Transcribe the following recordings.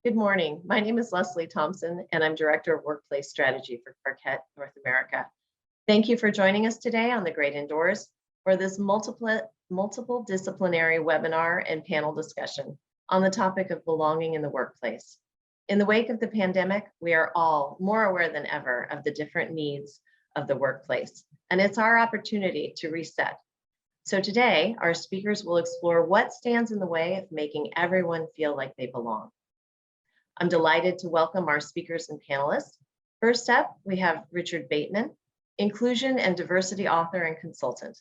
Good morning. My name is Leslie Thompson, and I'm Director of Workplace Strategy for Tarkett, North America. Thank you for joining us today on the Great Indoors for this multiple disciplinary webinar and panel discussion on the topic of belonging in the workplace. In the wake of the pandemic, we are all more aware than ever of the different needs of the workplace, and it's our opportunity to reset. So today, our speakers will explore what stands in the way of making everyone feel like they belong. I'm delighted to welcome our speakers and panelists. First up, we have Richard Bateman, inclusion and diversity author and consultant.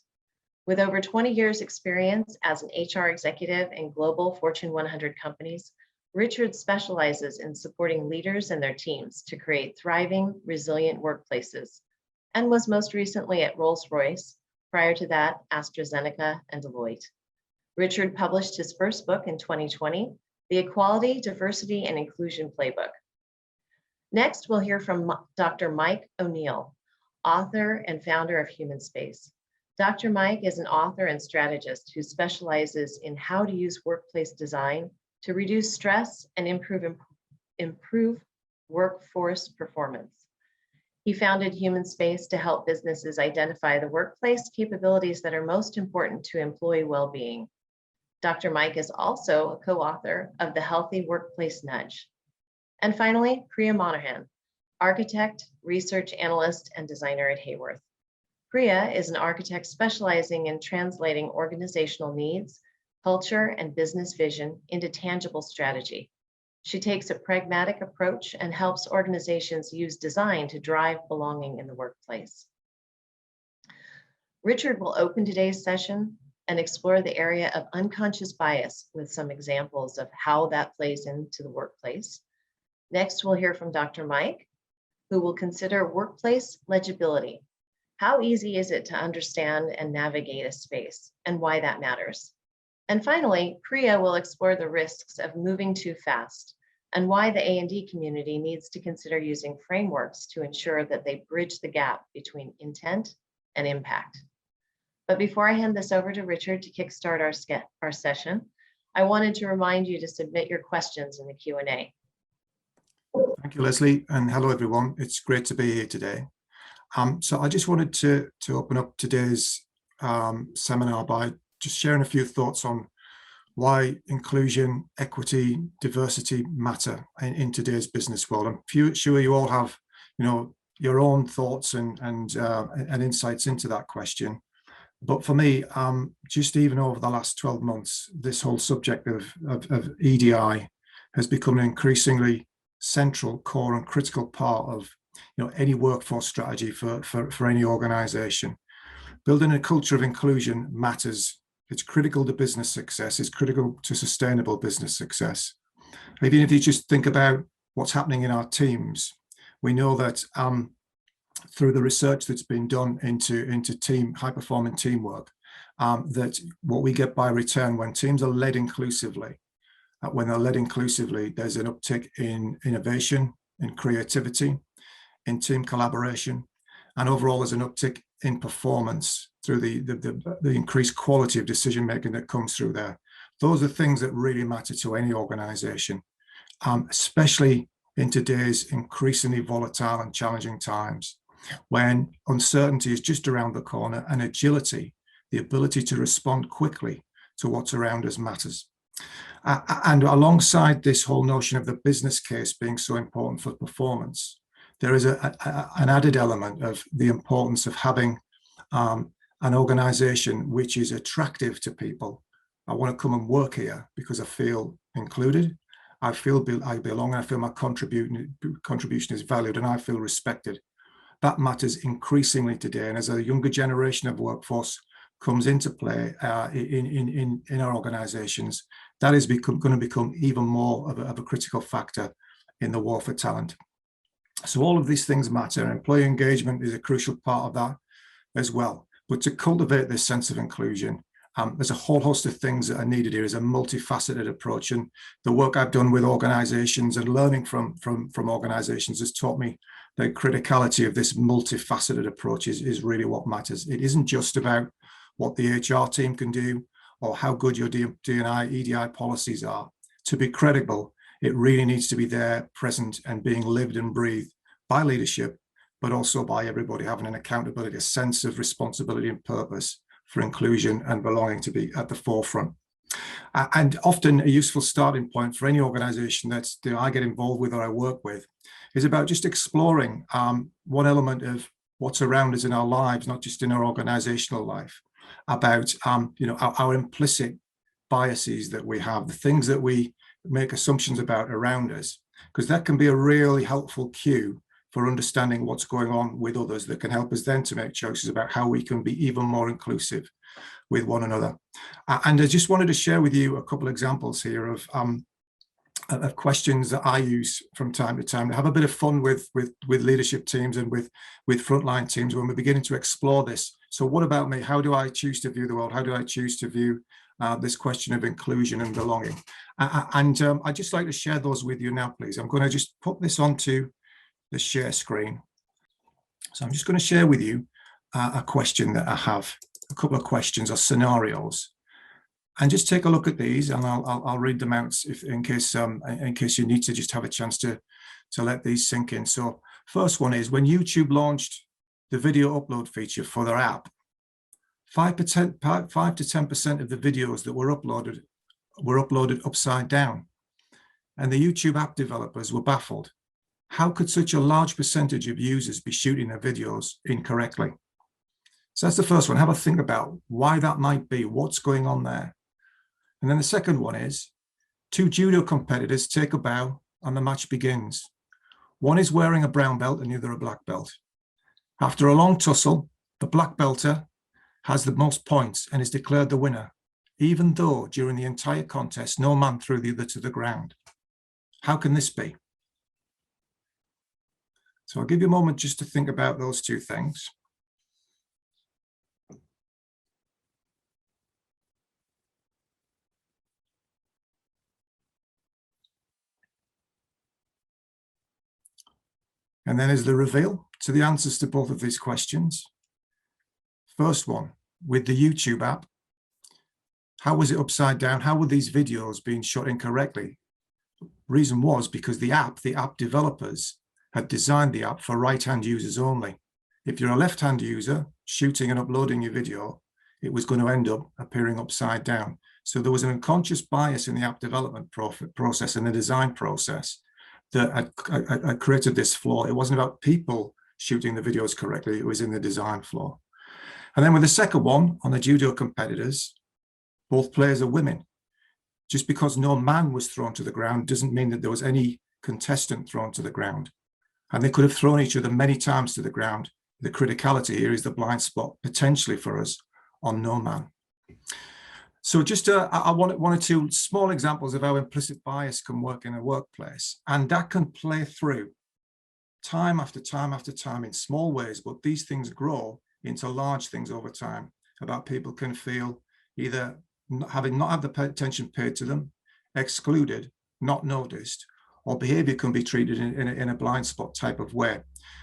With over 20 years experience as an HR executive in global Fortune 100 companies, Richard specializes in supporting leaders and their teams to create thriving, resilient workplaces, and was most recently at Rolls-Royce, prior to that, AstraZeneca and Deloitte. Richard published his first book in 2020, The Equality, Diversity, and Inclusion Playbook. Next, we'll hear from Dr. Mike O'Neill, author and founder of Human Space. Dr. Mike is an author and strategist who specializes in how to use workplace design to reduce stress and improve workforce performance. He founded Human Space to help businesses identify the workplace capabilities that are most important to employee well-being. Dr. Mike is also a co-author of The Healthy Workplace Nudge. And finally, Priya Monahan, architect, research analyst, and designer at Hayworth. Priya is an architect specializing in translating organizational needs, culture, and business vision into tangible strategy. She takes a pragmatic approach and helps organizations use design to drive belonging in the workplace. Richard will open today's session and explore the area of unconscious bias with some examples of how that plays into the workplace. Next, we'll hear from Dr. Mike, who will consider workplace legibility. How easy is it to understand and navigate a space, and why that matters? And finally, Priya will explore the risks of moving too fast and why the A&D community needs to consider using frameworks to ensure that they bridge the gap between intent and impact. But before I hand this over to Richard to kickstart our session, I wanted to remind you to submit your questions in the Q&A. Thank you, Leslie, and hello, everyone. It's great to be here today. So I just wanted to open up today's seminar by just sharing a few thoughts on why inclusion, equity, diversity matter in today's business world. I'm sure you all have, your own thoughts and insights into that question. But for me, just even over the last 12 months, this whole subject of EDI has become an increasingly central, core, and critical part of any workforce strategy for any organization. Building a culture of inclusion matters. It's critical to business success. It's critical to sustainable business success. Even if you just think about what's happening in our teams, we know that through the research that's been done into high-performing teamwork, that what we get by return when teams are led inclusively, there's an uptick in innovation, in creativity, in team collaboration, and overall there's an uptick in performance through the increased quality of decision making that comes through there. Those are things that really matter to any organization, especially in today's increasingly volatile and challenging times, when uncertainty is just around the corner and agility, the ability to respond quickly to what's around us, matters. And alongside this whole notion of the business case being so important for performance, there is an added element of the importance of having an organization which is attractive to people. I want to come and work here because I feel included, I belong, and I feel my contribution is valued, and I feel respected. That matters increasingly today, and as a younger generation of workforce comes into play in our organizations, that is going to become even more of a critical factor in the war for talent. So all of these things matter. Employee engagement is a crucial part of that as well. But to cultivate this sense of inclusion, there's a whole host of things that are needed here. Is a multifaceted approach, and the work I've done with organizations and learning from organizations has taught me the criticality of this multifaceted approach is really what matters. It isn't just about what the HR team can do or how good your D&I, EDI policies are. To be credible, It really needs to be there, present, and being lived and breathed by leadership, but also by everybody having an accountability, a sense of responsibility and purpose for inclusion and belonging to be at the forefront. And often a useful starting point for any organization that I get involved with or I work with is about just exploring one element of what's around us in our lives, not just in our organizational life, about our implicit biases that we have, the things that we make assumptions about around us, because that can be a really helpful cue for understanding what's going on with others that can help us then to make choices about how we can be even more inclusive with one another. And I just wanted to share with you a couple of examples here of questions that I use from time to time to have a bit of fun with leadership teams and with frontline teams when we're beginning to explore this. So what about me? How do I choose to view the world? How do I choose to view this question of inclusion and belonging? And I'd just like to share those with you now, please. I'm going to just put this onto the share screen. So I'm just going to share with you a question that I have, a couple of questions or scenarios. And just take a look at these, and I'll read them out in case you need to just have a chance to let these sink in. So first one is, when YouTube launched the video upload feature for their app, 5 to 10% of the videos that were uploaded upside down, and the YouTube app developers were baffled. How could such a large percentage of users be shooting their videos incorrectly? So that's the first one. Have a think about why that might be, what's going on there. And then the second one is, 2 judo competitors take a bow and the match begins. One is wearing a brown belt and the other a black belt. After a long tussle, the black belter has the most points and is declared the winner, even though during the entire contest, no man threw the other to the ground. How can this be? So I'll give you a moment just to think about those two things. And then is the reveal to the answers to both of these questions. First one, with the YouTube app, how was it upside down? How were these videos being shot incorrectly? Reason was because the app developers had designed the app for right-hand users only. If you're a left-hand user shooting and uploading your video, it was going to end up appearing upside down. So there was an unconscious bias in the app development process and the design process that had created this flaw. It wasn't about people shooting the videos correctly, it was in the design flaw. And then with the second one, on the judo competitors, both players are women. Just because no man was thrown to the ground doesn't mean that there was any contestant thrown to the ground. And they could have thrown each other many times to the ground. The criticality here is the blind spot, potentially for us, on no man. So just I wanted one or two small examples of how implicit bias can work in a workplace. And that can play through time after time after time in small ways, but these things grow into large things over time, about people can feel either not had the attention paid to them, excluded, not noticed, or behavior can be treated in a blind spot type of way.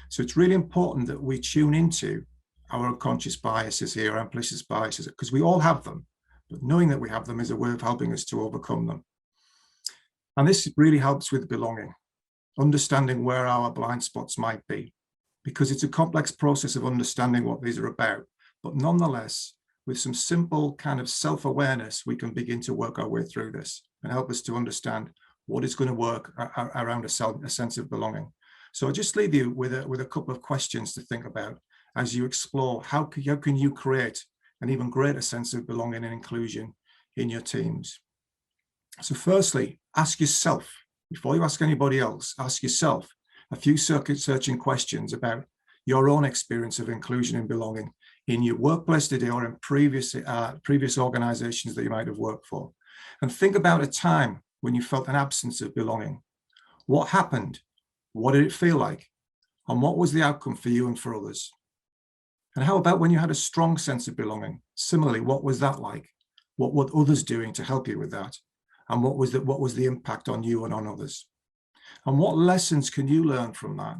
So it's really important that we tune into our unconscious biases here, our implicit biases, because we all have them. But knowing that we have them is a way of helping us to overcome them. And this really helps with belonging, understanding where our blind spots might be, because it's a complex process of understanding what these are about. But nonetheless, with some simple kind of self-awareness, we can begin to work our way through this and help us to understand what is going to work around a sense of belonging. So I'll just leave you with a couple of questions to think about as you explore how can you create an even greater sense of belonging and inclusion in your teams. So firstly, ask yourself, before you ask anybody else, ask yourself a few circuit-searching questions about your own experience of inclusion and belonging in your workplace today or in previous organizations that you might have worked for. And think about a time when you felt an absence of belonging. What happened? What did it feel like? And what was the outcome for you and for others? And how about when you had a strong sense of belonging? Similarly, what was that like? What were others doing to help you with that? And what was the impact on you and on others? And what lessons can you learn from that?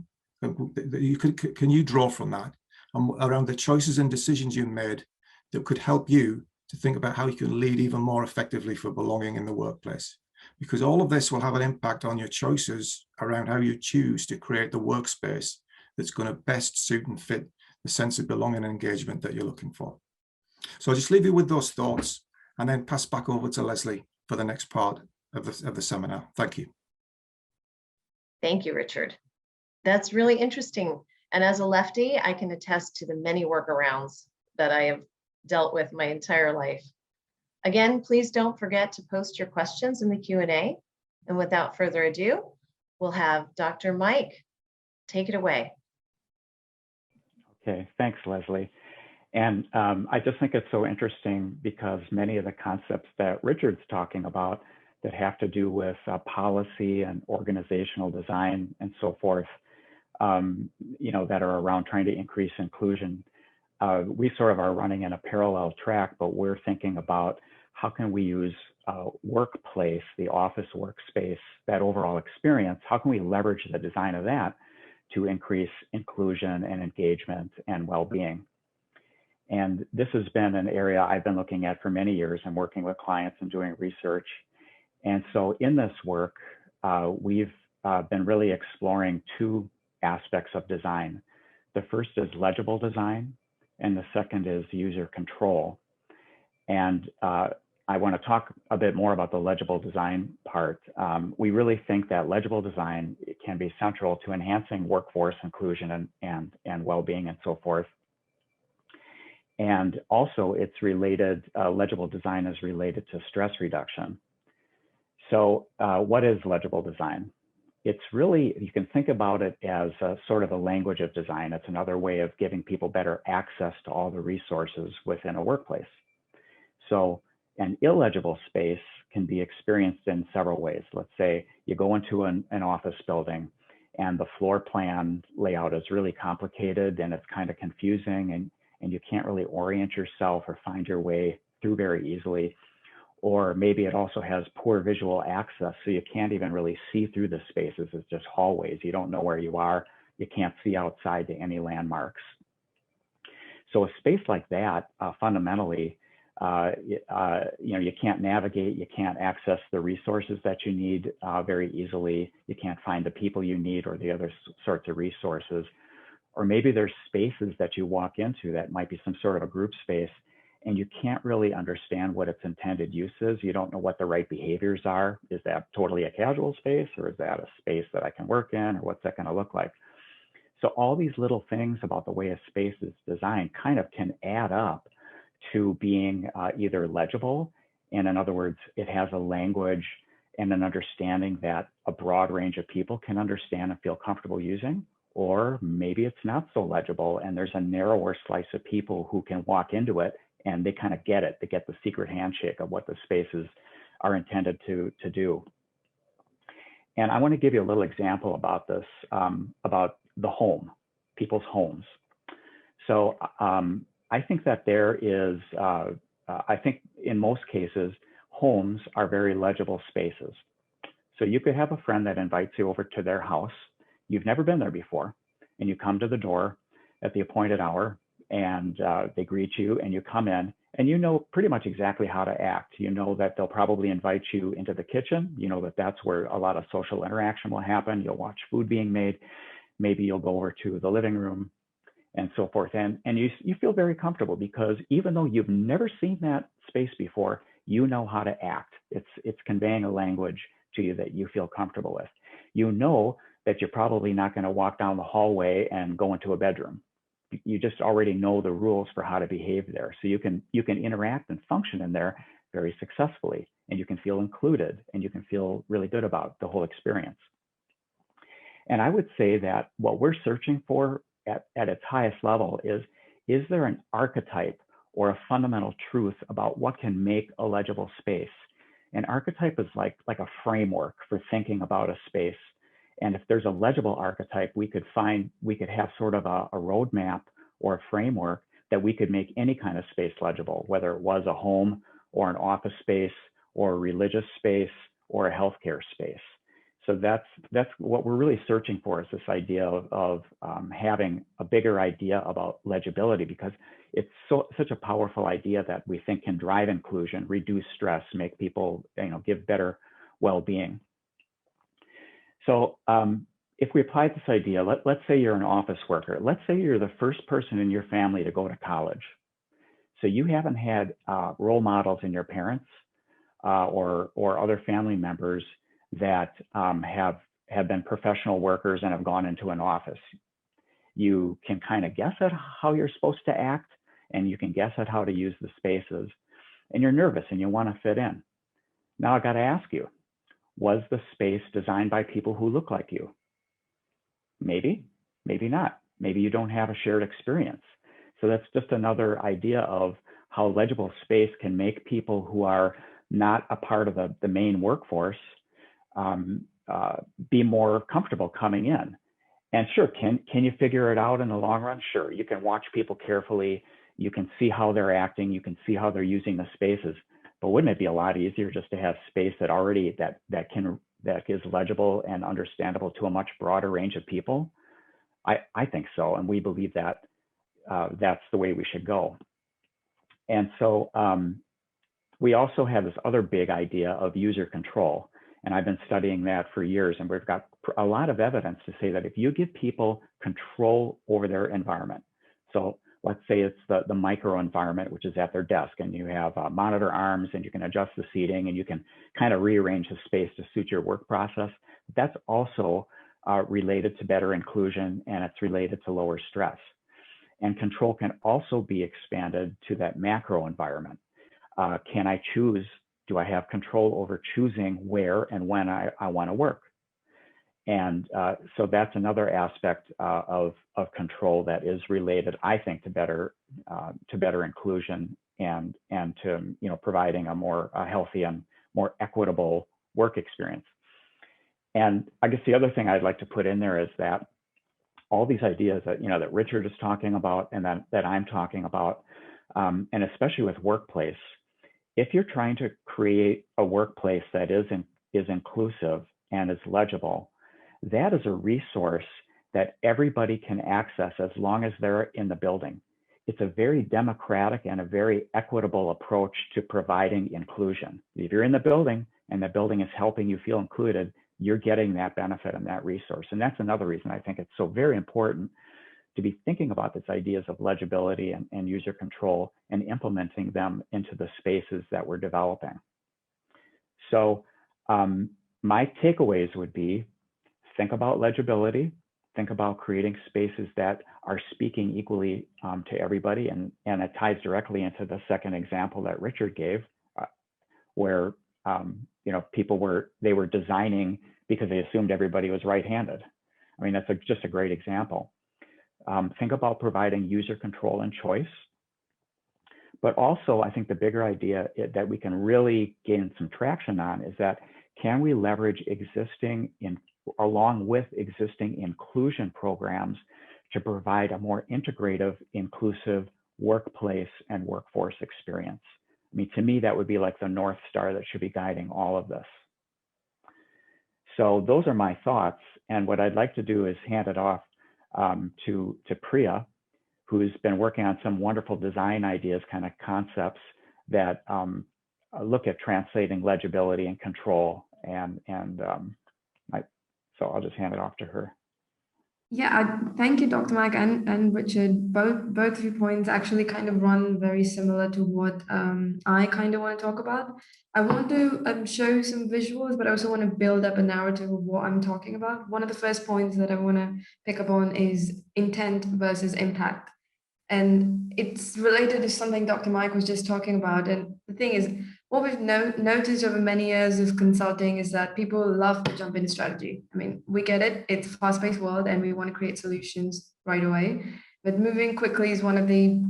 Can you draw from that around the choices and decisions you made that could help you to think about how you can lead even more effectively for belonging in the workplace? because all of this will have an impact on your choices around how you choose to create the workspace that's going to best suit and fit the sense of belonging and engagement that you're looking for. So I'll just leave you with those thoughts and then pass back over to Leslie for the next part of the seminar. Thank you. Thank you, Richard. That's really interesting. And as a lefty, I can attest to the many workarounds that I have dealt with my entire life. Again, please don't forget to post your questions in the Q&A. And without further ado, we'll have Dr. Mike take it away. Okay, thanks, Leslie. And I just think it's so interesting because many of the concepts that Richard's talking about that have to do with policy and organizational design and so forth, you know, that are around trying to increase inclusion. We sort of are running in a parallel track, but we're thinking about how can we use workplace, the office workspace, that overall experience, how can we leverage the design of that to increase inclusion and engagement and well-being? And this has been an area I've been looking at for many years and working with clients and doing research. And so in this work, we've been really exploring two aspects of design. The first is legible design, and the second is user control. And I want to talk a bit more about the legible design part. We really think that legible design can be central to enhancing workforce inclusion and well-being and so forth. And also it's related, legible design is related to stress reduction. So what is legible design? It's really, you can think about it as a sort of a language of design. It's another way of giving people better access to all the resources within a workplace. So an illegible space can be experienced in several ways. Let's say you go into an office building and the floor plan layout is really complicated and it's kind of confusing and you can't really orient yourself or find your way through very easily. Or maybe it also has poor visual access, so you can't even really see through the spaces. It's just hallways. You don't know where you are. You can't see outside to any landmarks. So a space like that, fundamentally, you know, you can't navigate, you can't access the resources that you need very easily. You can't find the people you need or the other sorts of resources. Or maybe there's spaces that you walk into that might be some sort of a group space and you can't really understand what its intended use is. You don't know what the right behaviors are. Is that totally a casual space or is that a space that I can work in or what's that gonna look like? So all these little things about the way a space is designed kind of can add up to being either legible, and in other words, it has a language and an understanding that a broad range of people can understand and feel comfortable using, or maybe it's not so legible and there's a narrower slice of people who can walk into it and they kind of get it. They get the secret handshake of what the spaces are intended to do. And I want to give you a little example about this, about the home, people's homes. So I think that there is, I think in most cases, homes are very legible spaces. So you could have a friend that invites you over to their house. You've never been there before, and you come to the door at the appointed hour, and they greet you, and you come in, and you know pretty much exactly how to act. You know that they'll probably invite you into the kitchen. You know that that's where a lot of social interaction will happen. You'll watch food being made. Maybe you'll go over to the living room and so forth. And you feel very comfortable because even though you've never seen that space before, you know how to act. It's conveying a language to you that you feel comfortable with. You know that you're probably not going to walk down the hallway and go into a bedroom. You just already know the rules for how to behave there. So you can interact and function in there very successfully, and you can feel included, and you can feel really good about the whole experience. And I would say that what we're searching for at its highest level is there an archetype or a fundamental truth about what can make a legible space? An archetype is like a framework for thinking about a space. And if there's a legible archetype, we could have sort of a roadmap or a framework that we could make any kind of space legible, whether it was a home or an office space or a religious space or a healthcare space. So that's what we're really searching for, is this idea of having a bigger idea about legibility, because it's such a powerful idea that we think can drive inclusion, reduce stress, make people, give better well-being. So if we apply this idea, let's say you're an office worker. Let's say you're the first person in your family to go to college. So you haven't had role models in your parents or other family members that have been professional workers and have gone into an office. You can kind of guess at how you're supposed to act, and you can guess at how to use the spaces, and you're nervous and you want to fit in. Now I got to ask you, was the space designed by people who look like you? Maybe, maybe not. Maybe you don't have a shared experience. So that's just another idea of how legible space can make people who are not a part of the main workforce be more comfortable coming in. And sure, can you figure it out in the long run? Sure, you can watch people carefully. You can see how they're acting. You can see how they're using the spaces. But wouldn't it be a lot easier just to have space that already that is legible and understandable to a much broader range of people? I think so, and we believe that that's the way we should go. And so we also have this other big idea of user control. And I've been studying that for years, and we've got a lot of evidence to say that if you give people control over their environment, so let's say it's the micro environment, which is at their desk, and you have monitor arms, and you can adjust the seating, and you can kind of rearrange the space to suit your work process. That's also related to better inclusion, and it's related to lower stress. And control can also be expanded to that macro environment. Can I choose? Do I have control over choosing where and when I want to work? And so that's another aspect of control that is related, I think, to better inclusion and to providing a more healthy and more equitable work experience. And I guess the other thing I'd like to put in there is that all these ideas that that Richard is talking about and that I'm talking about, and especially with workplace, if you're trying to create a workplace that is inclusive and is legible, that is a resource that everybody can access as long as they're in the building. It's a very democratic and a very equitable approach to providing inclusion. If you're in the building and the building is helping you feel included, you're getting that benefit and that resource. And that's another reason I think it's so very important to be thinking about these ideas of legibility and user control and implementing them into the spaces that we're developing. So my takeaways would be, think about legibility, think about creating spaces that are speaking equally to everybody. And it ties directly into the second example that Richard gave, where people were designing because they assumed everybody was right-handed. I mean, that's just a great example. Think about providing user control and choice. But also, I think the bigger idea that we can really gain some traction on is that, can we leverage along with existing inclusion programs to provide a more integrative, inclusive workplace and workforce experience? I mean, to me, that would be like the North Star that should be guiding all of this. So those are my thoughts. And what I'd like to do is hand it off to Priya, who's been working on some wonderful design ideas, kind of concepts that look at translating legibility and control. So I'll just hand it off to her. Yeah, thank you, Dr. Mike and Richard. Both of your points actually kind of run very similar to what I kind of want to talk about. I want to show some visuals, but I also want to build up a narrative of what I'm talking about. One of the first points that I want to pick up on is intent versus impact. And it's related to something Dr. Mike was just talking about. And the thing is, what we've noticed over many years of consulting is that people love to jump into strategy. I mean, we get it. It's a fast-paced world and we want to create solutions right away. But moving quickly is one of the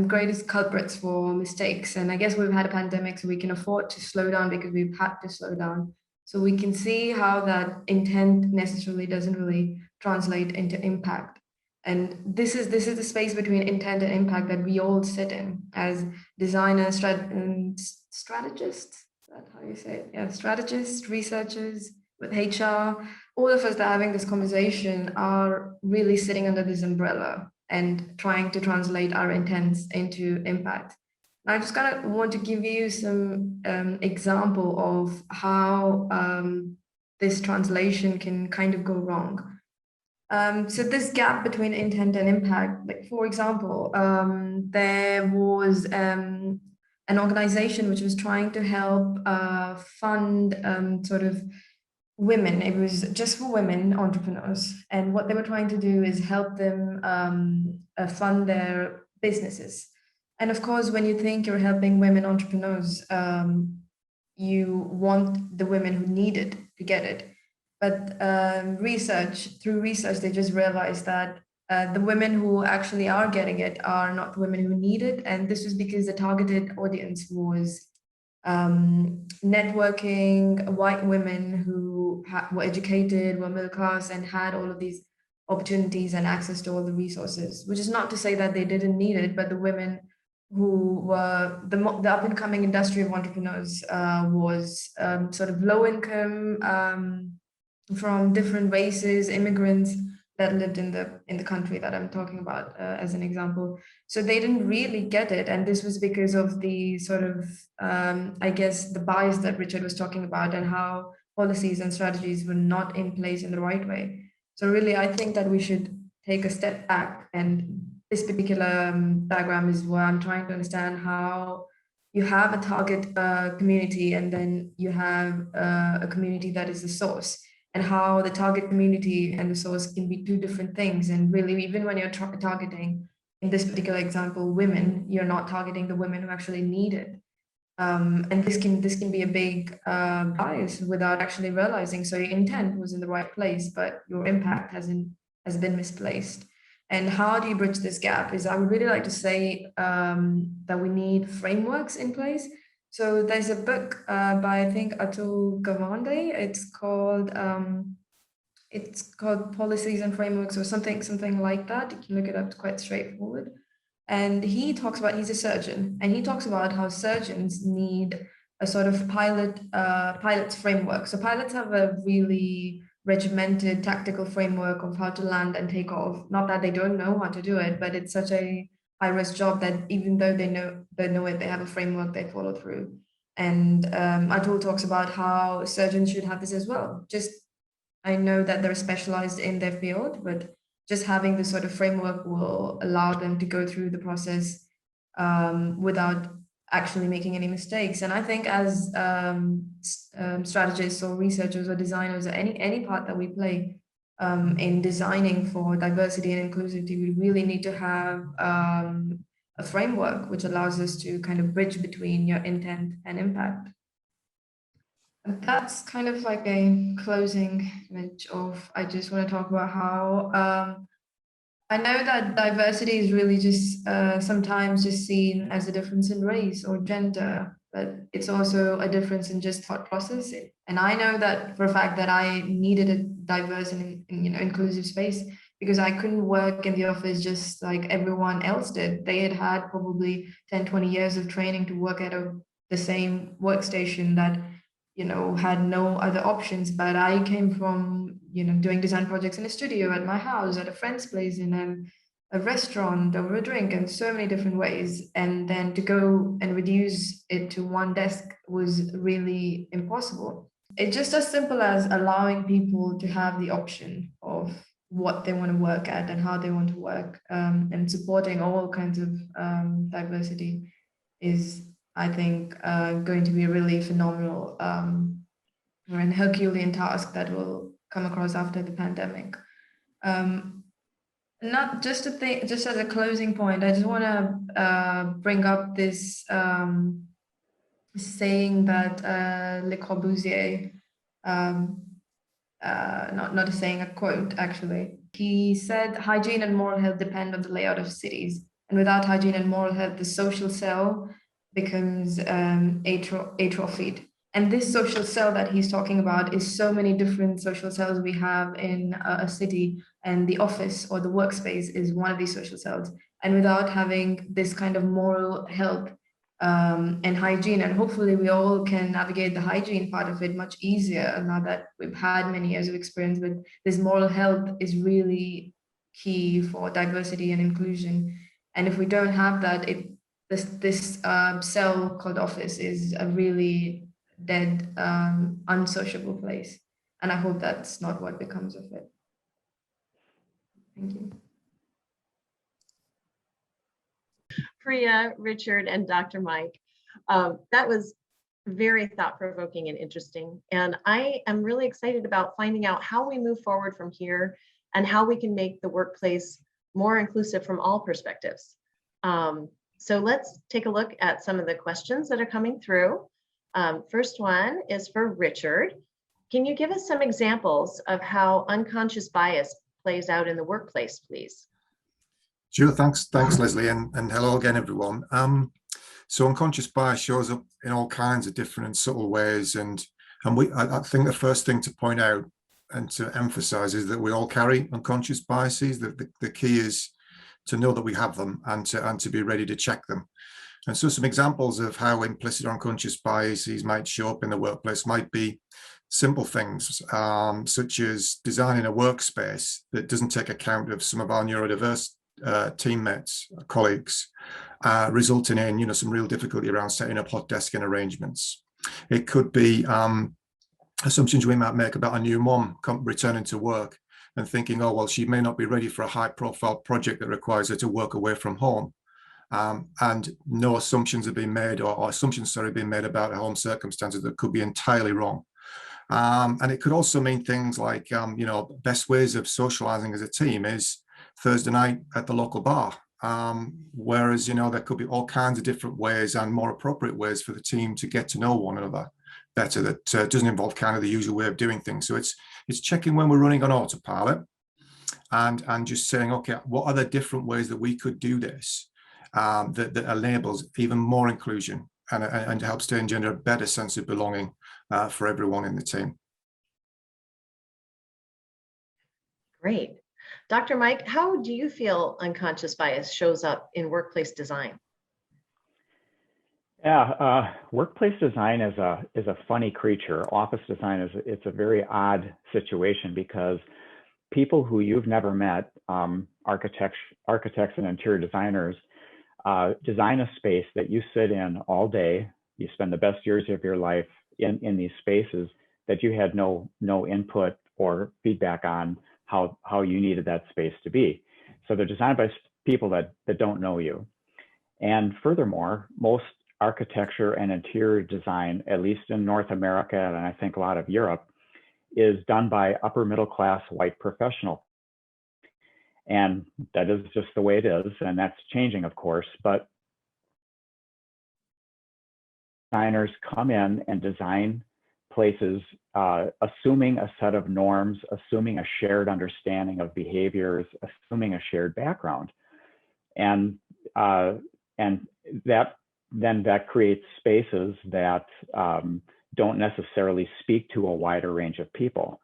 greatest culprits for mistakes. And I guess we've had a pandemic, so we can afford to slow down because we've had to slow down. So we can see how that intent necessarily doesn't really translate into impact. And this is the space between intent and impact that we all sit in as designers, strategists. Is that how you say it? Yeah, strategists, researchers, with HR. All of us that are having this conversation are really sitting under this umbrella and trying to translate our intents into impact. I just kind of want to give you some example of how this translation can kind of go wrong. So this gap between intent and impact, like for example, there was an organization which was trying to help fund sort of women. It was just for women entrepreneurs, and what they were trying to do is help them fund their businesses. And of course, when you think you're helping women entrepreneurs, you want the women who need it to get it. But through research, they just realized that the women who actually are getting it are not the women who need it. And this was because the targeted audience was networking white women who were educated, were middle class, and had all of these opportunities and access to all the resources, which is not to say that they didn't need it, but the women who were the up and coming industry of entrepreneurs was sort of low income, from different races, immigrants that lived in the country that I'm talking about as an example. So they didn't really get it, and this was because of the sort of I guess the bias that Richard was talking about, and how policies and strategies were not in place in the right way. So really, I think that we should take a step back, and this particular diagram is where I'm trying to understand how you have a target community, and then you have a community that is the source, and how the target community and the source can be two different things. And really, even when you're targeting, in this particular example, women, you're not targeting the women who actually need it. And this can be a big bias without actually realizing. So your intent was in the right place, but your impact has been misplaced. And how do you bridge this gap? Is I would really like to say that we need frameworks in place. So there's a book by, I think, Atul Gawande. It's called Policies and Frameworks, or something like that. You can look it up. It's quite straightforward. And he talks about, he's a surgeon, and he talks about how surgeons need a sort of pilot's framework. So pilots have a really regimented tactical framework of how to land and take off. Not that they don't know how to do it, but it's such a high-risk job that even though they know it, they have a framework they follow through. And Atul talks about how surgeons should have this as well. Just, I know that they're specialized in their field, but just having this sort of framework will allow them to go through the process without actually making any mistakes. And I think as strategists or researchers or designers, or any part that we play in designing for diversity and inclusivity, we really need to have a framework which allows us to kind of bridge between your intent and impact. And that's kind of like a closing image of, I just want to talk about how I know that diversity is really just sometimes just seen as a difference in race or gender, but it's also a difference in just thought process. And I know that for a fact that I needed a diverse and inclusive space, because I couldn't work in the office just like everyone else did. They had probably 10, 20 years of training to work at the same workstation that had no other options. But I came from doing design projects in a studio, at my house, at a friend's place, in a restaurant, over a drink, and so many different ways. And then to go and reduce it to one desk was really impossible. It's just as simple as allowing people to have the option of what they want to work at and how they want to work, and supporting all kinds of diversity is, I think, going to be a really phenomenal and Herculean task that will come across after the pandemic. Not just just as a closing point, I just want to bring up this saying that Le Corbusier, not a saying, a quote actually. He said, "Hygiene and moral health depend on the layout of cities, and without hygiene and moral health, the social cell becomes atrophied." And this social cell that he's talking about is so many different social cells we have in a city, and the office or the workspace is one of these social cells. And without having this kind of moral health and hygiene, and hopefully we all can navigate the hygiene part of it much easier now that we've had many years of experience with this, moral health is really key for diversity and inclusion. And if we don't have that, this cell called office is a really dead, unsociable place. And I hope that's not what becomes of it. Thank you. Priya, Richard, and Dr. Mike. That was very thought-provoking and interesting. And I am really excited about finding out how we move forward from here and how we can make the workplace more inclusive from all perspectives. So let's take a look at some of the questions that are coming through. First one is for Richard. Can you give us some examples of how unconscious bias plays out in the workplace, please? Sure, thanks, Leslie, and hello again, everyone. So unconscious bias shows up in all kinds of different and subtle ways, and I think the first thing to point out and to emphasize is that we all carry unconscious biases. The key is to know that we have them and to be ready to check them. And so some examples of how implicit or unconscious biases might show up in the workplace might be simple things, such as designing a workspace that doesn't take account of some of our neurodiverse teammates, colleagues, resulting in some real difficulty around setting up hot desking arrangements. It could be assumptions we might make about a new mom returning to work and thinking, oh, well, she may not be ready for a high-profile project that requires her to work away from home. And no assumptions have been made, or assumptions are being made about her home circumstances that could be entirely wrong. And it could also mean things like, best ways of socializing as a team is Thursday night at the local bar. Whereas, there could be all kinds of different ways and more appropriate ways for the team to get to know one another better that doesn't involve kind of the usual way of doing things. So it's checking when we're running on autopilot and just saying, okay, what are the different ways that we could do this that enables even more inclusion and helps to engender a better sense of belonging for everyone in the team. Great. Dr. Mike, how do you feel unconscious bias shows up in workplace design? Yeah, workplace design is a funny creature. Office design it's a very odd situation because people who you've never met, architects and interior designers, design a space that you sit in all day. You spend the best years of your life in these spaces that you had no input or feedback on how you needed that space to be. So they're designed by people that don't know you. And furthermore, most architecture and interior design, at least in North America, and I think a lot of Europe, is done by upper middle class white professionals. And that is just the way it is, and that's changing, of course, but designers come in and design places assuming a set of norms, assuming a shared understanding of behaviors, assuming a shared background. And that creates spaces that don't necessarily speak to a wider range of people.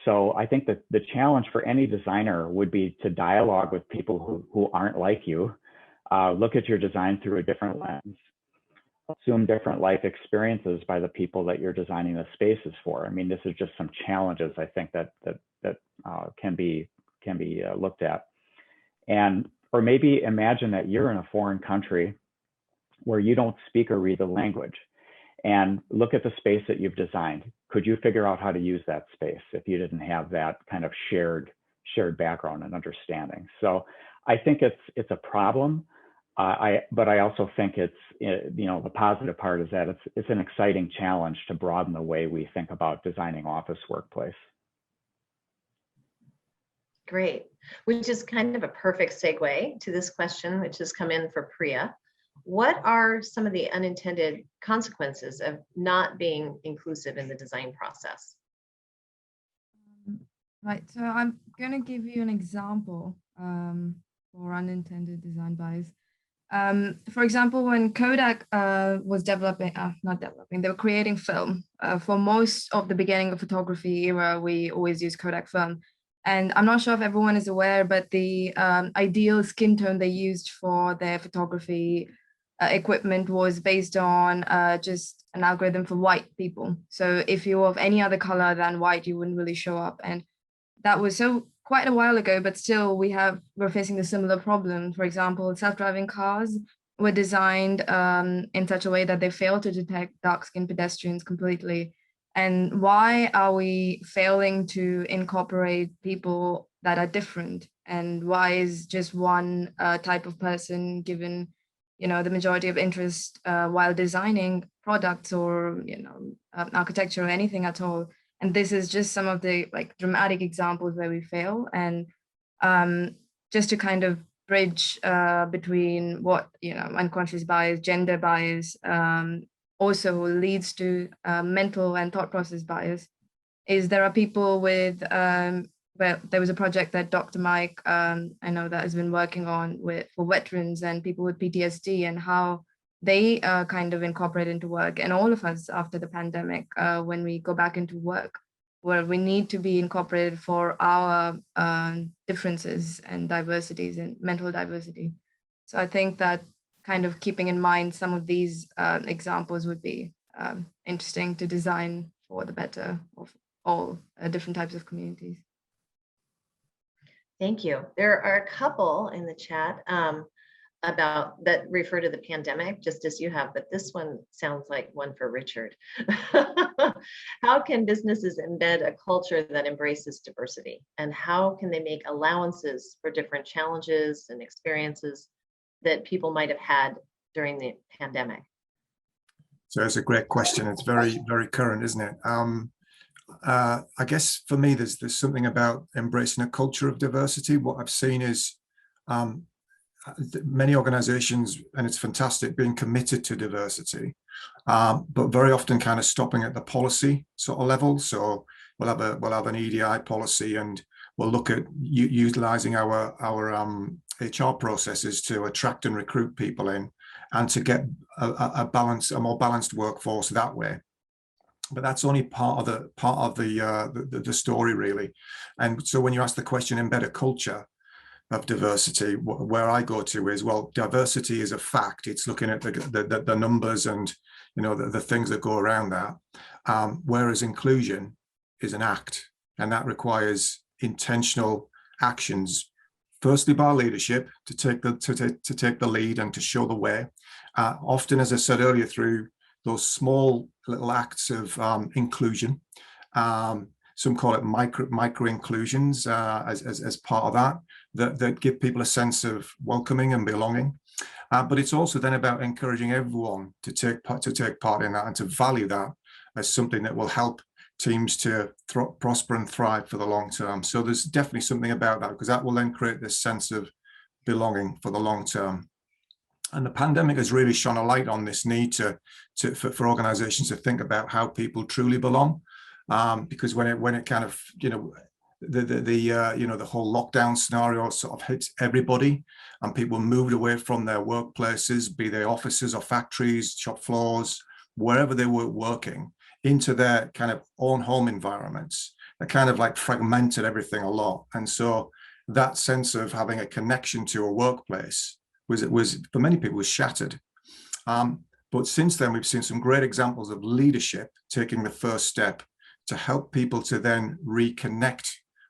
So I think that the challenge for any designer would be to dialogue with people who aren't like you, look at your design through a different lens, assume different life experiences by the people that you're designing the spaces for. I mean, this is just some challenges I think that can be looked at. Or maybe imagine that you're in a foreign country where you don't speak or read the language, and look at the space that you've designed. Could you figure out how to use that space if you didn't have that kind of shared background and understanding? So I think it's a problem, but I also think the positive part is that it's an exciting challenge to broaden the way we think about designing office workplace. Great, which is kind of a perfect segue to this question, which has come in for Priya. What are some of the unintended consequences of not being inclusive in the design process? Right, so I'm going to give you an example for unintended design bias. For example, when Kodak was they were creating film. For most of the beginning of photography era, we always use Kodak film. And I'm not sure if everyone is aware, but the ideal skin tone they used for their photography equipment was based on just an algorithm for white people. So if you were of any other color than white, you wouldn't really show up. And that was quite a while ago, but still we're facing a similar problem. For example, self-driving cars, were designed in such a way that they fail to detect dark-skinned pedestrians completely? And why are we failing to incorporate people that are different? And why is just one type of person given, the majority of interest while designing products or, architecture or anything at all? And this is just some of the like dramatic examples where we fail. And just to kind of bridge between what, unconscious bias, gender bias, also leads to mental and thought process bias, is there are people with, well, there was a project that Dr. Mike, I know that has been working on for veterans and people with PTSD, and how they kind of incorporate into work. And all of us after the pandemic, when we go back into work, where we need to be incorporated for our differences and diversities and mental diversity. So I think that kind of keeping in mind some of these examples would be interesting to design for the better of all different types of communities. Thank you. There are a couple in the chat about that refer to the pandemic, just as you have, but this one sounds like one for Richard. How can businesses embed a culture that embraces diversity? And how can they make allowances for different challenges and experiences that people might have had during the pandemic? So it's a great question. It's very, very current, isn't it? I guess for me, there's something about embracing a culture of diversity. What I've seen is many organizations, and it's fantastic, being committed to diversity, but very often kind of stopping at the policy sort of level. So we'll have an EDI policy, and we'll look at utilizing our HR processes to attract and recruit people in, and to get a more balanced workforce that way. But that's only part of the story, really. And so when you ask the question, embed a culture of diversity, where I go to is, well, diversity is a fact. It's looking at the numbers and the things that go around that. Whereas inclusion is an act, and that requires intentional actions. Firstly, by leadership to take the lead and to show the way. Often, as I said earlier, through those small little acts of inclusion. Some call it micro inclusions as part of that give people a sense of welcoming and belonging. But it's also then about encouraging everyone to take part in that and to value that as something that will help teams to prosper and thrive for the long term. So there's definitely something about that, because that will then create this sense of belonging for the long term. And the pandemic has really shone a light on this need for organizations to think about how people truly belong, because when it kind of the whole lockdown scenario sort of hits everybody, and people moved away from their workplaces, be they offices or factories, shop floors, wherever they were working, into their kind of own home environments. That kind of like fragmented everything a lot, and so that sense of having a connection to a workplace was for many people was shattered. But since then, we've seen some great examples of leadership taking the first step to help people to then reconnect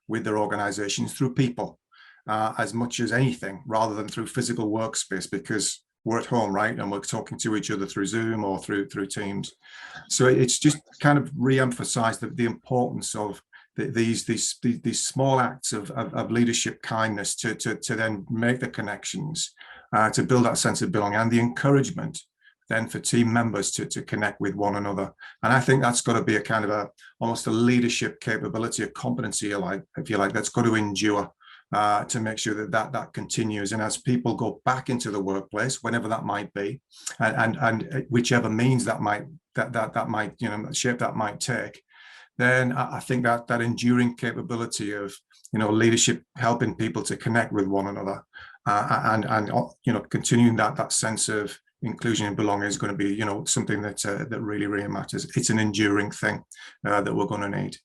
with their organizations through people, as much as anything, rather than through physical workspace, because we're at home, right? And we're talking to each other through Zoom or through Teams. So it's just kind of re-emphasized the importance of these small acts of leadership kindness to then make the connections, to build that sense of belonging, and the encouragement then for team members to connect with one another. And I think that's got to be a kind of almost a leadership capability, a competency, if you like, that's got to endure, to make sure that continues. And as people go back into the workplace, whenever that might be, and whichever means that might shape that might take, then I think that enduring capability of leadership helping people to connect with one another, and continuing that sense of inclusion and belonging is going to be something that really matters. It's an enduring thing that we're going to need.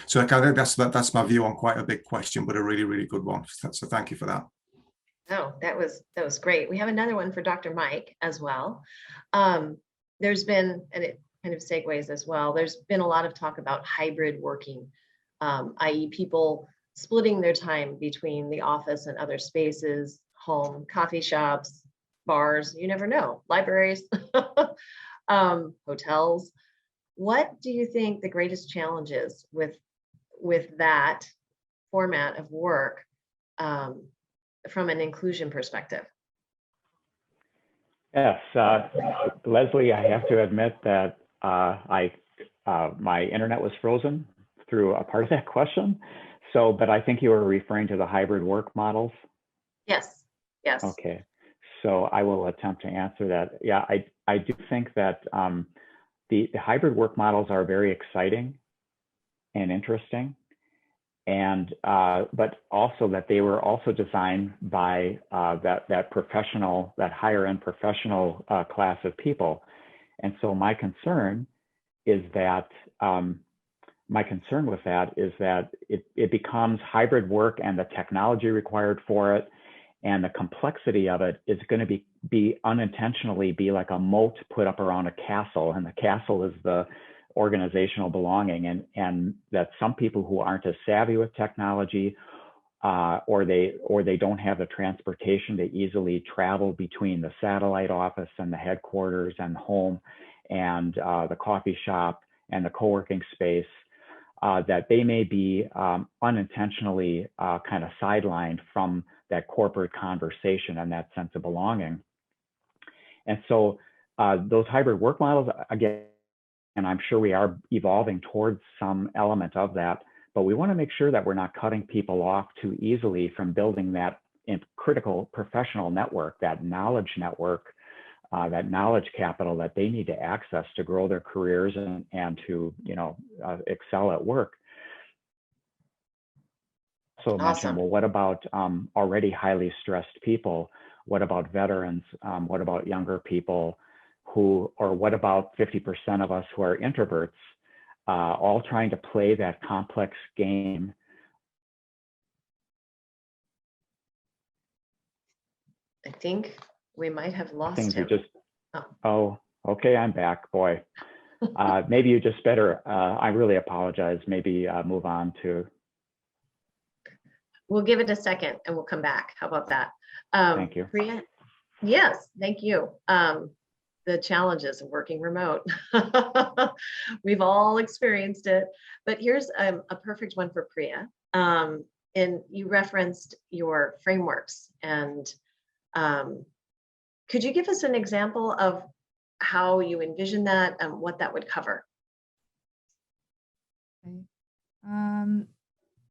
So I think that's my view on quite a big question, but a really good one. So thank you for that. Oh, that was great. We have another one for Dr. Mike as well. There's been, and it kind of segues as well, there's been a lot of talk about hybrid working, i.e. people splitting their time between the office and other spaces, home, coffee shops, bars, you never know, libraries, hotels. What do you think the greatest challenge is with that format of work from an inclusion perspective? Yes, Leslie, I have to admit that my internet was frozen through a part of that question. So, but I think you were referring to the hybrid work models. Yes, yes. Okay, so I will attempt to answer that. Yeah, I do think that the hybrid work models are very exciting and interesting, and but also that they were also designed by that professional, that higher end professional class of people. And so my concern is that it becomes hybrid work, and the technology required for it and the complexity of it is going to be unintentionally be like a moat put up around a castle, and the castle is the organizational belonging, and that some people who aren't as savvy with technology or they don't have the transportation to easily travel between the satellite office and the headquarters and home and the coffee shop and the co-working space, that they may be unintentionally kind of sidelined from that corporate conversation and that sense of belonging. And so those hybrid work models, again, and I'm sure we are evolving towards some element of that, but we want to make sure that we're not cutting people off too easily from building that critical professional network, that knowledge network, that knowledge capital that they need to access to grow their careers and to, excel at work. So mentioned, well, what about already highly stressed people? What about veterans? What about younger people or what about 50% of us who are introverts, all trying to play that complex game? I think we might have lost him. Oh, okay, I'm back, boy. Maybe you just better, I really apologize, maybe move on to. We'll give it a second and we'll come back. How about that? Thank you. Priya? Yes, thank you. The challenges of working remote. We've all experienced it, but here's a perfect one for Priya. And you referenced your frameworks, and could you give us an example of how you envision that and what that would cover? Okay.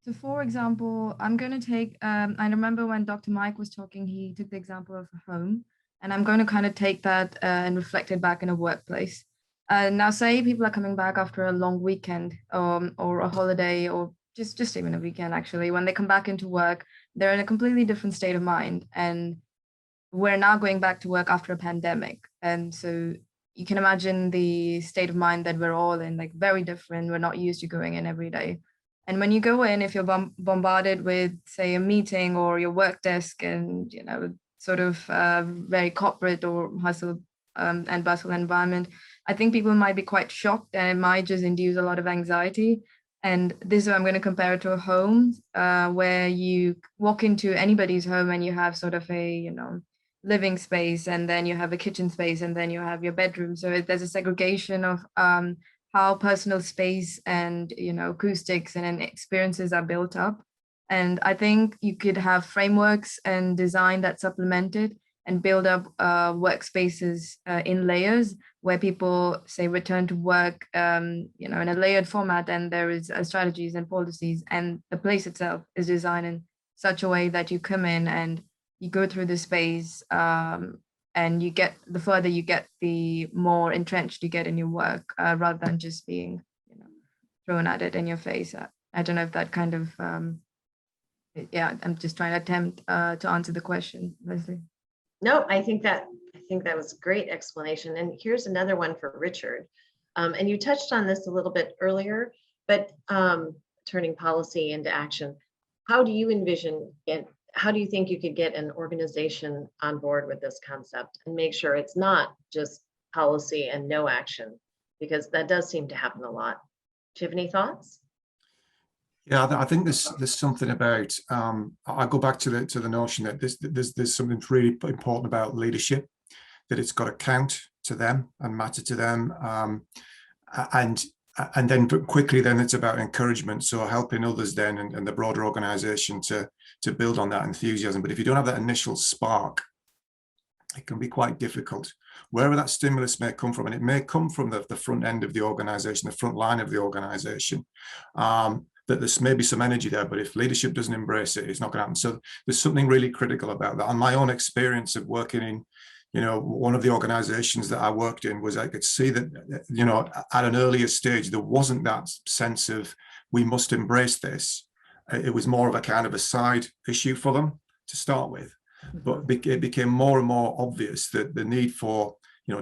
So for example, I'm going to take, I remember when Dr. Mike was talking, he took the example of a home. And I'm going to kind of take that and reflect it back in a workplace. Now, say people are coming back after a long weekend or a holiday, or just even a weekend, actually. When they come back into work, they're in a completely different state of mind. And we're now going back to work after a pandemic. And so you can imagine the state of mind that we're all in, like very different. We're not used to going in every day. And when you go in, if you're bombarded with, say, a meeting or your work desk and, sort of very corporate or hustle and bustle environment, I think people might be quite shocked, and it might just induce a lot of anxiety. And this is where I'm going to compare it to a home, where you walk into anybody's home and you have sort of a, living space, and then you have a kitchen space, and then you have your bedroom. So there's a segregation of how personal space and, acoustics and experiences are built up. And I think you could have frameworks and design that supplement it and build up workspaces in layers where people say return to work, in a layered format, and there is strategies and policies, and the place itself is designed in such a way that you come in and you go through the space, and you get, the further you get, the more entrenched you get in your work, rather than just being, thrown at it in your face. I don't know if that kind of, I'm just trying to attempt to answer the question, Leslie. No, I think that was a great explanation. And here's another one for Richard. And you touched on this a little bit earlier, but turning policy into action. How do you envision it? How do you think you could get an organization on board with this concept and make sure it's not just policy and no action? Because that does seem to happen a lot. Do you have any thoughts? Yeah, I think there's something about. I go back to the notion that there's something really important about leadership, that it's got to count to them and matter to them, and then quickly then it's about encouragement, so helping others then and the broader organization to build on that enthusiasm. But if you don't have that initial spark, it can be quite difficult. Wherever that stimulus may come from, and it may come from the front end of the organization, the front line of the organization, that there's maybe some energy there, but if leadership doesn't embrace it, it's not going to happen. So there's something really critical about that. And my own experience of working in, one of the organizations that I worked in was I could see that, at an earlier stage, there wasn't that sense of we must embrace this. It was more of a kind of a side issue for them to start with. But it became more and more obvious that the need for,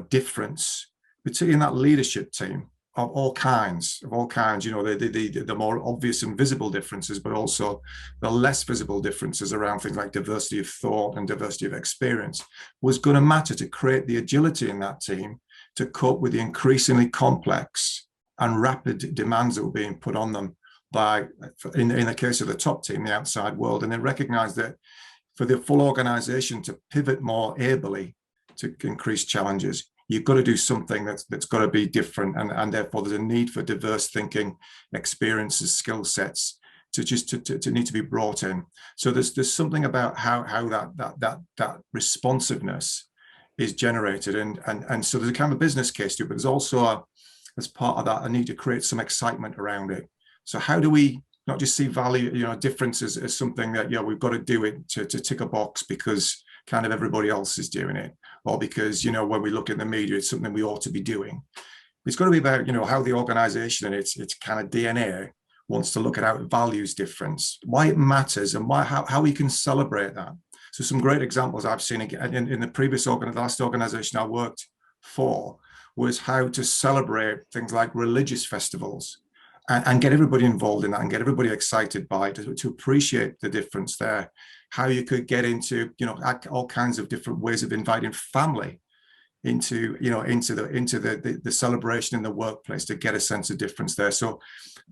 difference, particularly in that leadership team, of all kinds, the more obvious and visible differences, but also the less visible differences around things like diversity of thought and diversity of experience, was going to matter to create the agility in that team to cope with the increasingly complex and rapid demands that were being put on them by, in the case of the top team, the outside world. And they recognized that for the full organization to pivot more ably to increase challenges, you've got to do something that's got to be different, and therefore there's a need for diverse thinking, experiences, skill sets to need to be brought in. So there's something about how that responsiveness is generated, and so there's a kind of business case to it, but there's also as part of that a need to create some excitement around it. So how do we not just see value, differences as something that, we've got to do it to tick a box because kind of everybody else is doing it, or because, when we look in the media, it's something we ought to be doing. It's got to be about, how the organization and its kind of DNA wants to look at how it values difference, why it matters, and how we can celebrate that. So some great examples I've seen in the previous the last organization I worked for was how to celebrate things like religious festivals and get everybody involved in that and get everybody excited by it, to appreciate the difference there. How you could get into, all kinds of different ways of inviting family into the celebration in the workplace to get a sense of difference there. So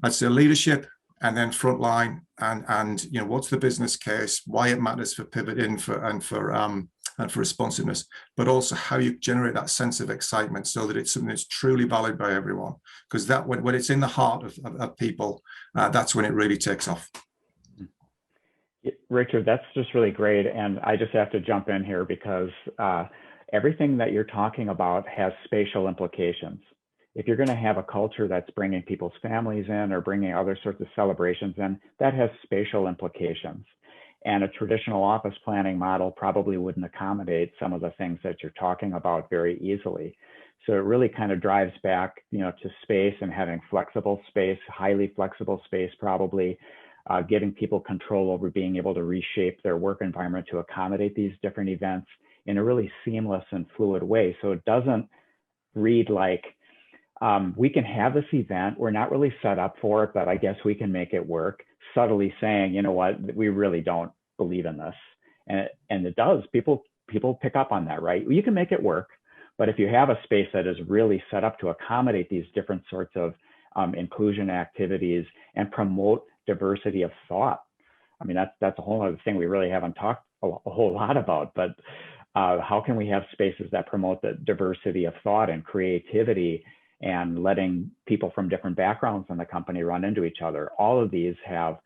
I'd say leadership, and then frontline, and what's the business case, why it matters for pivoting and for responsiveness, but also how you generate that sense of excitement so that it's something that's truly valued by everyone. Because that when it's in the heart of people, that's when it really takes off. Richard, that's just really great. And I just have to jump in here because everything that you're talking about has spatial implications. If you're going to have a culture that's bringing people's families in or bringing other sorts of celebrations in, that has spatial implications. And a traditional office planning model probably wouldn't accommodate some of the things that you're talking about very easily. So it really kind of drives back, to space and having flexible space, highly flexible space, probably giving people control over being able to reshape their work environment to accommodate these different events in a really seamless and fluid way. So it doesn't read like, we can have this event, we're not really set up for it, but I guess we can make it work, subtly saying, you know what, we really don't believe in this. And it does, people pick up on that, right? You can make it work, but if you have a space that is really set up to accommodate these different sorts of inclusion activities and promote diversity of thought. I mean, that's a whole other thing we really haven't talked a whole lot about, but how can we have spaces that promote the diversity of thought and creativity and letting people from different backgrounds in the company run into each other? All of these have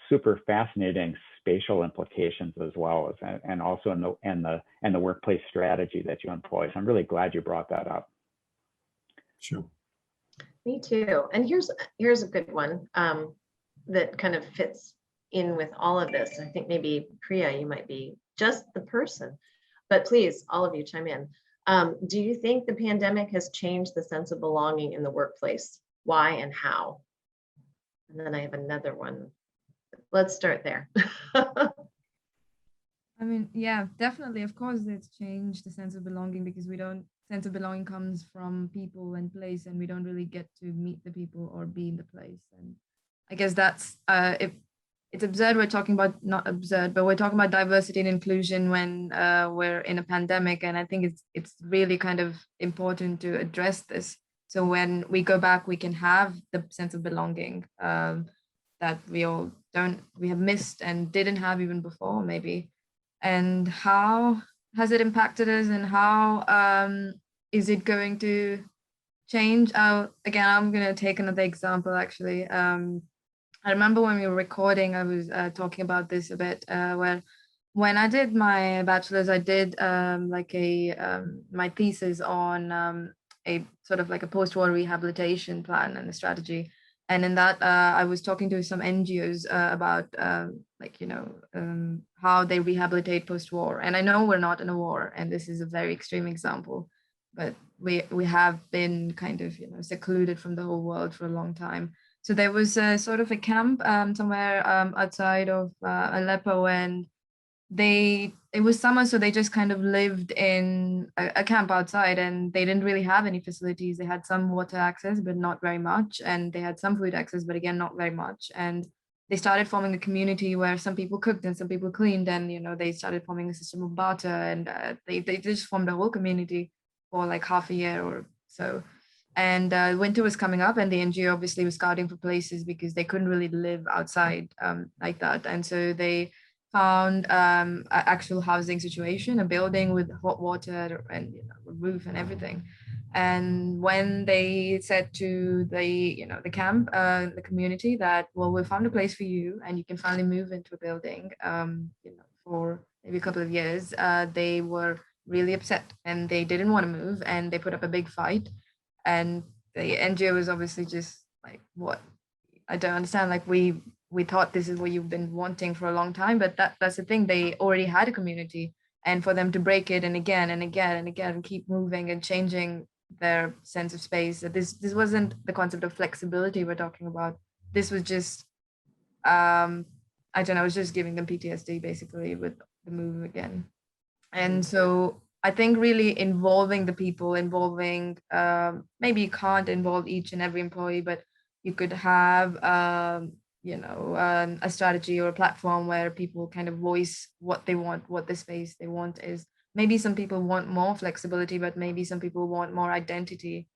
super fascinating spatial implications as well as, and also in the workplace strategy that you employ. So I'm really glad you brought that up. Sure. Me too. And here's a good one that kind of fits in with all of this. I think maybe Priya, you might be just the person, but please, all of you chime in. Do you think the pandemic has changed the sense of belonging in the workplace? Why and how? And then I have another one. Let's start there. I mean, yeah, definitely. Of course, it's changed the sense of belonging because sense of belonging comes from people and place, and we don't really get to meet the people or be in the place. And I guess that's if it's absurd we're talking about, not absurd, but we're talking about diversity and inclusion when we're in a pandemic. And I think it's really kind of important to address this. So when we go back, we can have the sense of belonging. that we have missed and didn't have even before, maybe. And how has it impacted us, and how is it going to change? Again, I'm going to take another example, actually. I remember when we were recording, I was talking about this a bit, where when I did my bachelor's, I did my thesis on a sort of like a post-war rehabilitation plan and a strategy. And in that, I was talking to some NGOs about how they rehabilitate post-war. And I know we're not in a war, and this is a very extreme example, but we have been kind of secluded from the whole world for a long time. So there was sort of a camp somewhere outside of Aleppo, and it was summer, so they just kind of lived in a camp outside, and they didn't really have any facilities. They had some water access, but not very much, and they had some food access, but again, not very much. And they started forming a community where some people cooked and some people cleaned, and they started forming a system of barter, and they just formed a whole community for like half a year or so. And winter was coming up, and the NGO obviously was scouting for places because they couldn't really live outside like that. And so they found an actual housing situation, a building with hot water and a roof and everything. And when they said to the camp, the community, that, well, we found a place for you and you can finally move into a building for maybe a couple of years, they were really upset and they didn't want to move, and they put up a big fight. And the NGO was obviously just like, what? I don't understand. Like, we thought this is what you've been wanting for a long time, but that's the thing. They already had a community, and for them to break it and again and again and again and keep moving and changing their sense of space. This wasn't the concept of flexibility we're talking about. This was just I don't know, it was just giving them PTSD basically with the move again. And so I think really involving the people, maybe you can't involve each and every employee, but you could have a strategy or a platform where people kind of voice what they want, what the space they want is. Maybe some people want more flexibility, but maybe some people want more identity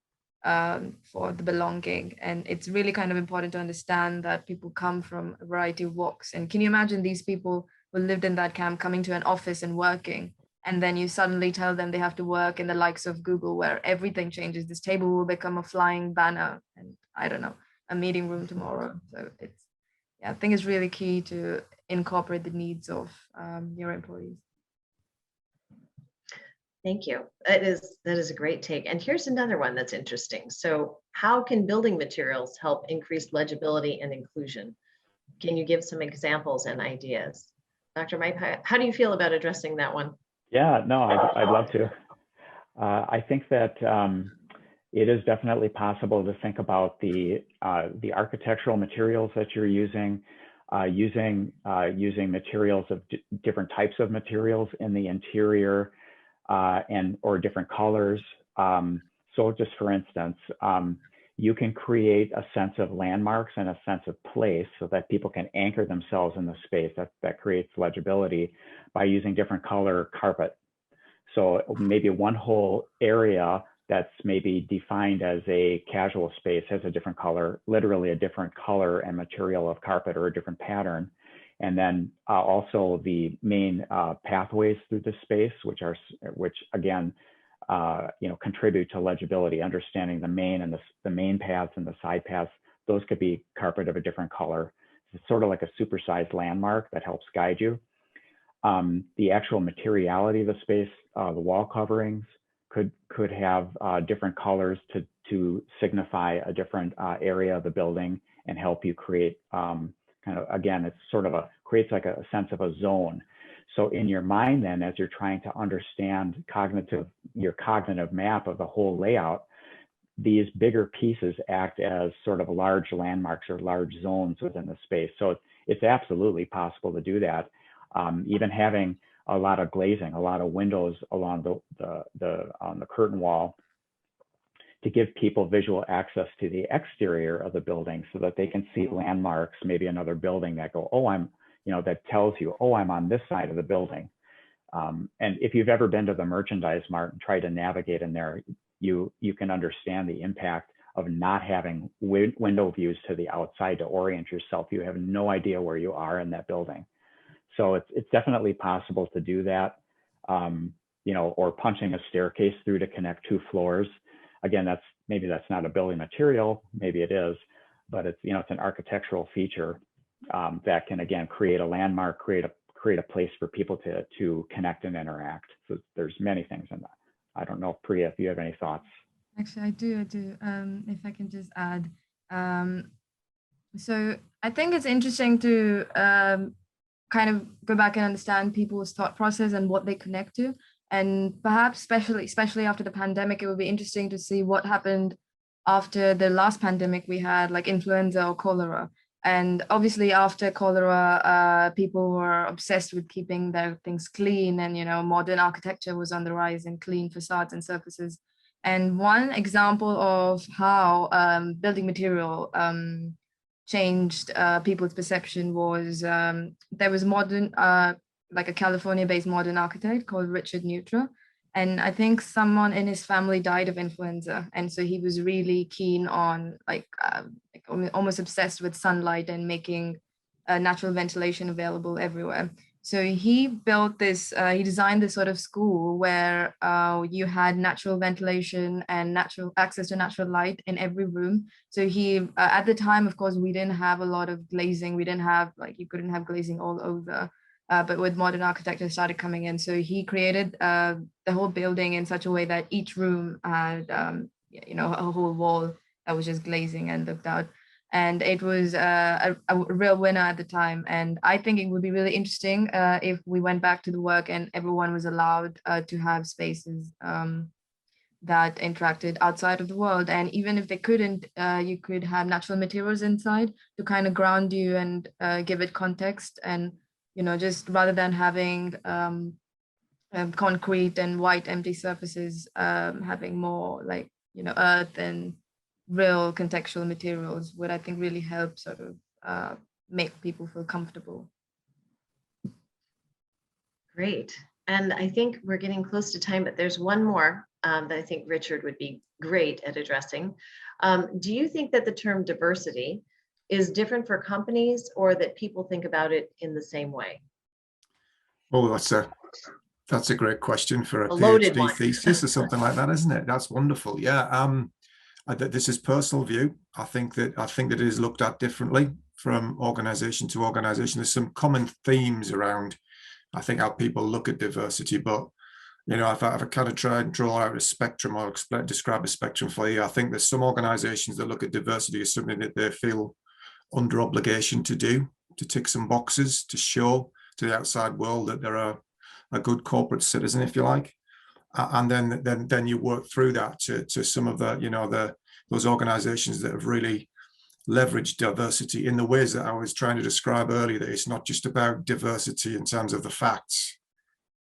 for the belonging. And it's really kind of important to understand that people come from a variety of walks. And can you imagine these people who lived in that camp coming to an office and working, and then you suddenly tell them they have to work in the likes of Google, where everything changes. This table will become a flying banner, and I don't know, a meeting room tomorrow. So I think it's really key to incorporate the needs of your employees. Thank you. That is a great take. And here's another one that's interesting. So how can building materials help increase legibility and inclusion? Can you give some examples and ideas? Dr. Mike, how do you feel about addressing that one? Yeah, no, I'd love to. I think that it is definitely possible to think about the architectural materials that you're using, using materials of different types of materials in the interior, or different colors. So just for instance, you can create a sense of landmarks and a sense of place so that people can anchor themselves in the space. That creates legibility by using different color carpet. So maybe one whole area that's maybe defined as a casual space has a different color, literally a different color and material of carpet or a different pattern. And then also the main pathways through the space, which again, contribute to legibility, understanding the main and the main paths and the side paths. Those could be carpet of a different color. It's sort of like a supersized landmark that helps guide you. The actual materiality of the space, the wall coverings could have different colors to signify a different area of the building and help you create again, it's sort of creates like a sense of a zone. So in your mind then, as you're trying to understand your cognitive map of the whole layout, these bigger pieces act as sort of large landmarks or large zones within the space. So it's absolutely possible to do that. Even having a lot of glazing, a lot of windows along on the curtain wall to give people visual access to the exterior of the building so that they can see landmarks, maybe another building that go, that tells you, I'm on this side of the building. And if you've ever been to the merchandise mart and tried to navigate in there, you can understand the impact of not having window views to the outside to orient yourself. You have no idea where you are in that building. So it's definitely possible to do that, you know, or punching a staircase through to connect 2 floors. Again, maybe that's not a building material, maybe it is, but it's, you know, it's an architectural feature that can, again, create a landmark, create a place for people to connect and interact. So there's many things in that. I don't know, Priya, if you have any thoughts. Actually, I do. If I can just add. So I think it's interesting to kind of go back and understand people's thought process and what they connect to. And perhaps especially after the pandemic, it would be interesting to see what happened after the last pandemic we had, like influenza or cholera. And obviously after cholera, people were obsessed with keeping their things clean, and, you know, modern architecture was on the rise and clean facades and surfaces. And one example of how building material changed people's perception was there was like a California-based modern architect called Richard Neutra. And I think someone in his family died of influenza. And so he was really keen on like almost obsessed with sunlight and making natural ventilation available everywhere. So he built this, he designed this sort of school where you had natural ventilation and natural access to natural light in every room. So he, at the time, of course, we didn't have a lot of glazing. We didn't have, like, you couldn't have glazing all over. But with modern architecture started coming in. So he created the whole building in such a way that each room had, you know, a whole wall that was just glazing and looked out. And it was a real winner at the time. And I think it would be really interesting if we went back to the work and everyone was allowed to have spaces that interacted outside of the world. And even if they couldn't, you could have natural materials inside to kind of ground you and give it context. And, you know, just rather than having concrete and white empty surfaces, having more like, you know, earth and real contextual materials would, I think, really help sort of make people feel comfortable. Great. And I think we're getting close to time, but there's one more that I think Richard would be great at addressing. Do you think that the term diversity is different for companies, or that people think about it in the same way? Oh, that's a great question for a loaded PhD one. thesis or something like that, isn't it? That's wonderful. Yeah. This is personal view. I think that it is looked at differently from organization to organization. There's some common themes around, I think, how people look at diversity. But, you know, if I kind of try and draw out a spectrum or describe a spectrum for you, I think there's some organizations that look at diversity as something that they feel under obligation to do, to tick some boxes, to show to the outside world that they're a good corporate citizen, if you like. And then you work through that to some of the, you know, those organizations that have really leveraged diversity in the ways that I was trying to describe earlier, that it's not just about diversity in terms of the facts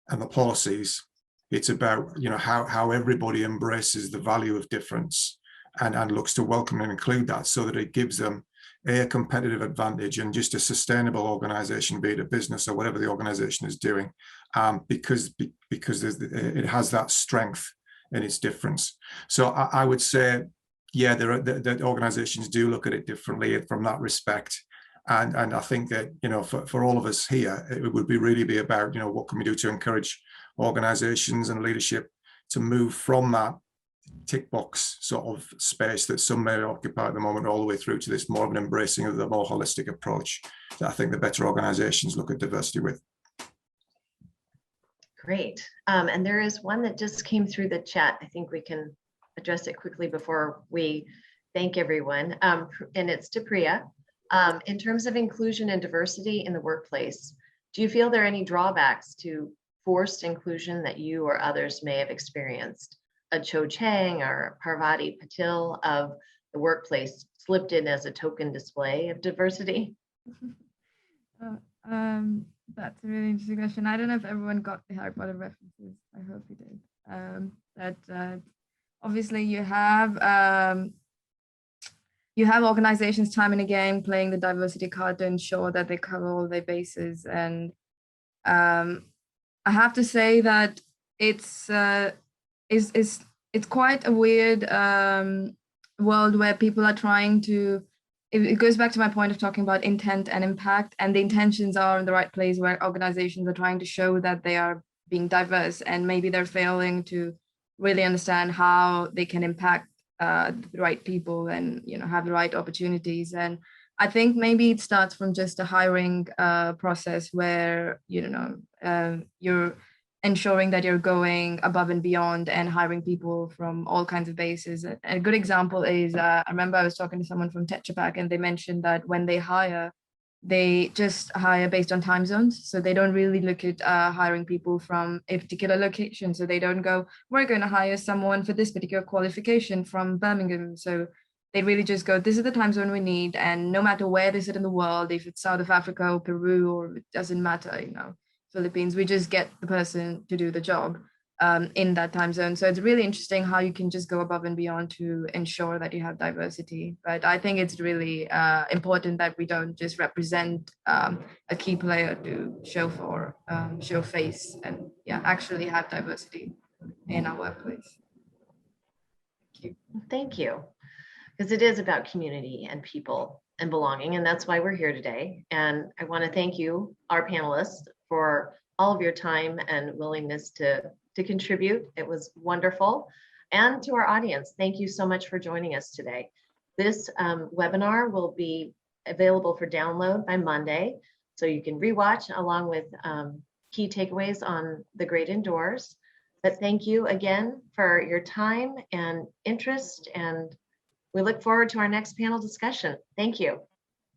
and the policies. It's about, you know, how everybody embraces the value of difference and looks to welcome and include that, so that it gives them a competitive advantage and just a sustainable organization, be it a business or whatever the organization is doing, because it has that strength in its difference. So I would say, yeah, the organizations do look at it differently from that respect. And I think that, you know, for all of us here, it would really be about, you know, what can we do to encourage organizations and leadership to move from that tick box sort of space that some may occupy at the moment, all the way through to this more of an embracing of the more holistic approach that I think the better organizations look at diversity with. Great. And there is one that just came through the chat. I think we can address it quickly before we thank everyone. And it's to Priya. In terms of inclusion and diversity in the workplace, do you feel there are any drawbacks to forced inclusion that you or others may have experienced? A Cho Chang or Parvati Patil of the workplace slipped in as a token display of diversity? That's a really interesting question. I don't know if everyone got the Harry Potter references. I hope you did. Obviously you have organizations time and again playing the diversity card to ensure that they cover all their bases. And I have to say that it's quite a weird world where people are trying to, it goes back to my point of talking about intent and impact, and the intentions are in the right place where organizations are trying to show that they are being diverse, and maybe they're failing to really understand how they can impact the right people and, you know, have the right opportunities. And I think maybe it starts from just a hiring process where, you know, you're ensuring that you're going above and beyond and hiring people from all kinds of bases. A good example is, I remember I was talking to someone from Tetra Pak, and they mentioned that when they hire, they just hire based on time zones. So they don't really look at hiring people from a particular location. So they don't go, we're going to hire someone for this particular qualification from Birmingham. So they really just go, this is the time zone we need. And no matter where they sit in the world, if it's South of Africa or Peru, or it doesn't matter, you know, Philippines, we just get the person to do the job in that time zone. So it's really interesting how you can just go above and beyond to ensure that you have diversity. But I think it's really important that we don't just represent a key player to show face, and yeah, actually have diversity in our workplace. Thank you. Thank you. Because it is about community and people and belonging, and that's why we're here today. And I want to thank you, our panelists, for all of your time and willingness to contribute. It was wonderful. And to our audience, thank you so much for joining us today. This webinar will be available for download by Monday, so you can rewatch along with key takeaways on the great indoors. But thank you again for your time and interest, and we look forward to our next panel discussion. Thank you.